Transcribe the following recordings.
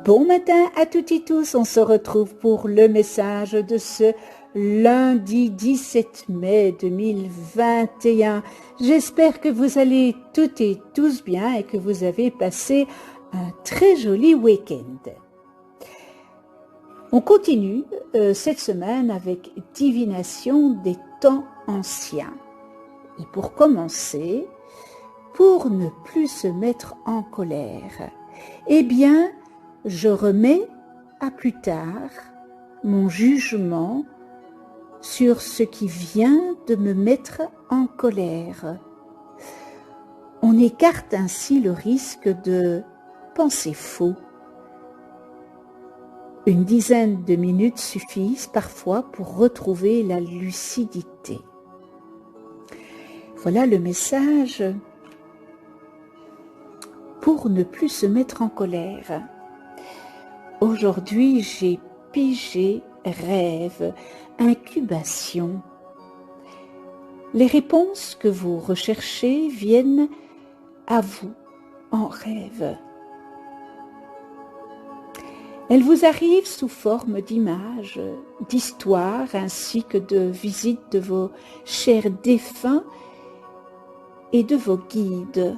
Bon matin à toutes et tous, on se retrouve pour le message de ce lundi 17 mai 2021. J'espère que vous allez toutes et tous bien et que vous avez passé un très joli week-end. On continue cette semaine avec divination des temps anciens. Et pour commencer, pour ne plus se mettre en colère, eh bien, je remets à plus tard mon jugement sur ce qui vient de me mettre en colère. On écarte ainsi le risque de penser faux. Une dizaine de minutes suffisent parfois pour retrouver la lucidité. Voilà le message pour ne plus se mettre en colère. Aujourd'hui, j'ai pigé rêve, incubation. Les réponses que vous recherchez viennent à vous en rêve. Elles vous arrivent sous forme d'images, d'histoires ainsi que de visites de vos chers défunts et de vos guides.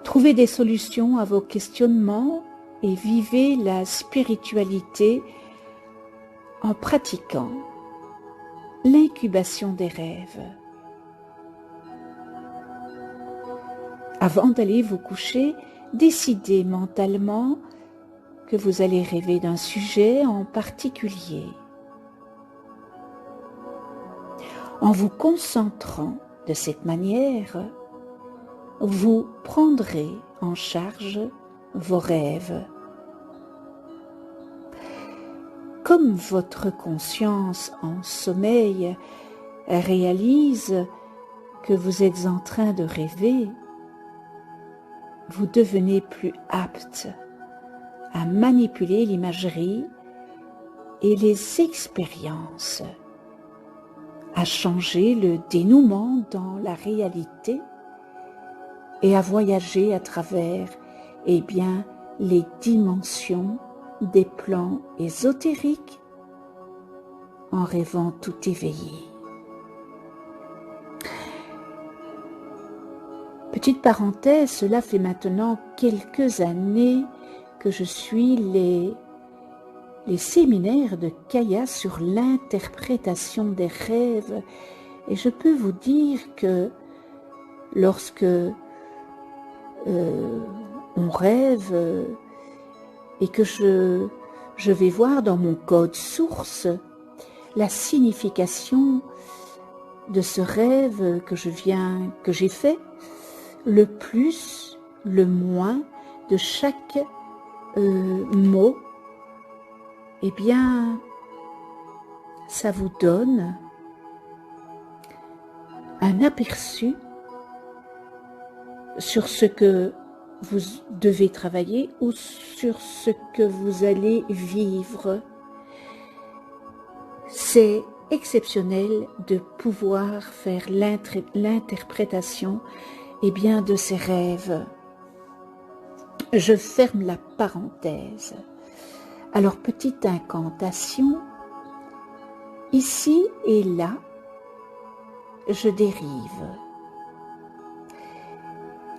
Trouvez des solutions à vos questionnements et vivez la spiritualité en pratiquant l'incubation des rêves. Avant d'aller vous coucher, décidez mentalement que vous allez rêver d'un sujet en particulier. En vous concentrant de cette manière, vous prendrez en charge vos rêves. Comme votre conscience en sommeil réalise que vous êtes en train de rêver, vous devenez plus apte à manipuler l'imagerie et les expériences, à changer le dénouement dans la réalité et à voyager à travers les dimensions des plans ésotériques en rêvant tout éveillé. Petite parenthèse, cela fait maintenant quelques années que je suis les séminaires de Kaya sur l'interprétation des rêves et je peux vous dire que lorsque on rêve et que je vais voir dans mon code source la signification de ce rêve que j'ai fait, le plus, le moins de chaque mot, eh bien, ça vous donne un aperçu sur ce que vous devez travailler ou sur ce que vous allez vivre. C'est exceptionnel de pouvoir faire l'interprétation de ces rêves. Je ferme la parenthèse. Alors, petite incantation, ici et là, je dérive.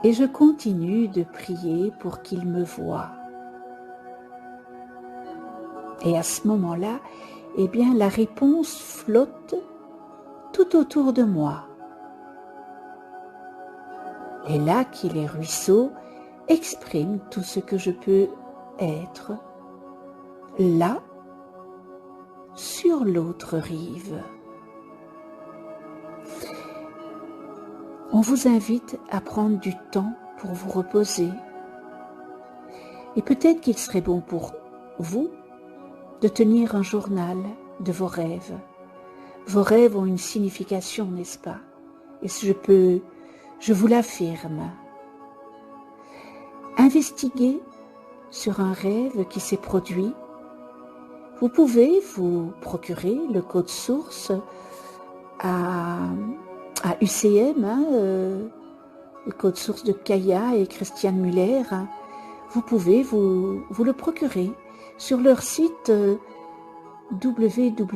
Et je continue de prier pour qu'il me voie. Et à ce moment-là, la réponse flotte tout autour de moi. Les lacs et les ruisseaux expriment tout ce que je peux être là, sur l'autre rive. On vous invite à prendre du temps pour vous reposer. Et peut-être qu'il serait bon pour vous de tenir un journal de vos rêves. Vos rêves ont une signification, n'est-ce pas? Et je vous l'affirme. Investiguez sur un rêve qui s'est produit. Vous pouvez vous procurer le code source à UCM, le code source de Kaya et Christiane Muller, vous pouvez vous le procurer sur leur site www.ucm.ch.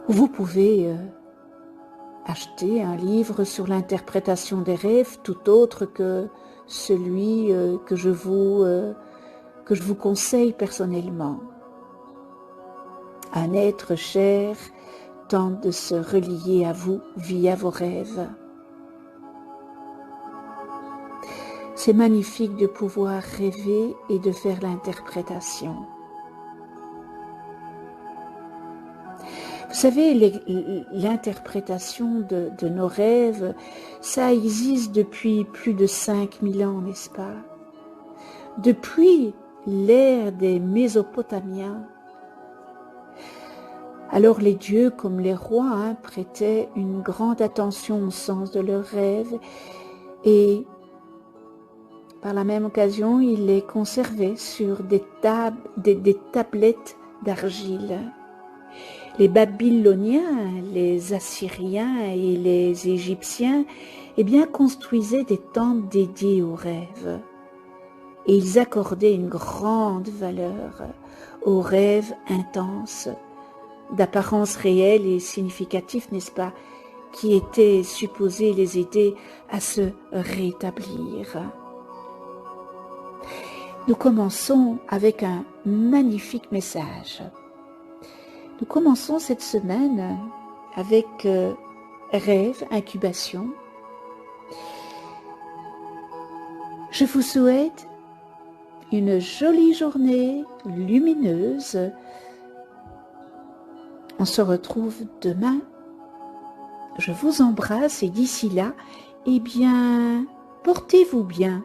Vous pouvez acheter un livre sur l'interprétation des rêves, tout autre que celui que je vous conseille personnellement. Un être cher tente de se relier à vous via vos rêves. C'est magnifique de pouvoir rêver et de faire l'interprétation. Vous savez, l'interprétation de nos rêves, ça existe depuis plus de 5000 ans, n'est-ce pas? Depuis l'ère des Mésopotamiens. Alors les dieux, comme les rois, prêtaient une grande attention au sens de leurs rêves et par la même occasion, ils les conservaient sur des tablettes d'argile. Les Babyloniens, les Assyriens et les Égyptiens construisaient des temples dédiés aux rêves. Et ils accordaient une grande valeur aux rêves intenses, d'apparence réelle et significative, n'est-ce pas, qui étaient supposés les aider à se rétablir. Nous commençons avec un magnifique message. Nous commençons cette semaine avec rêve, incubation. Je vous souhaite une jolie journée lumineuse. On se retrouve demain. Je vous embrasse et d'ici là, portez-vous bien.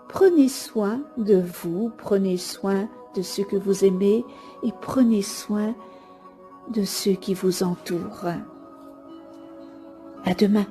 Prenez soin de vous, prenez soin de ceux que vous aimez et prenez soin de ceux qui vous entourent. À demain.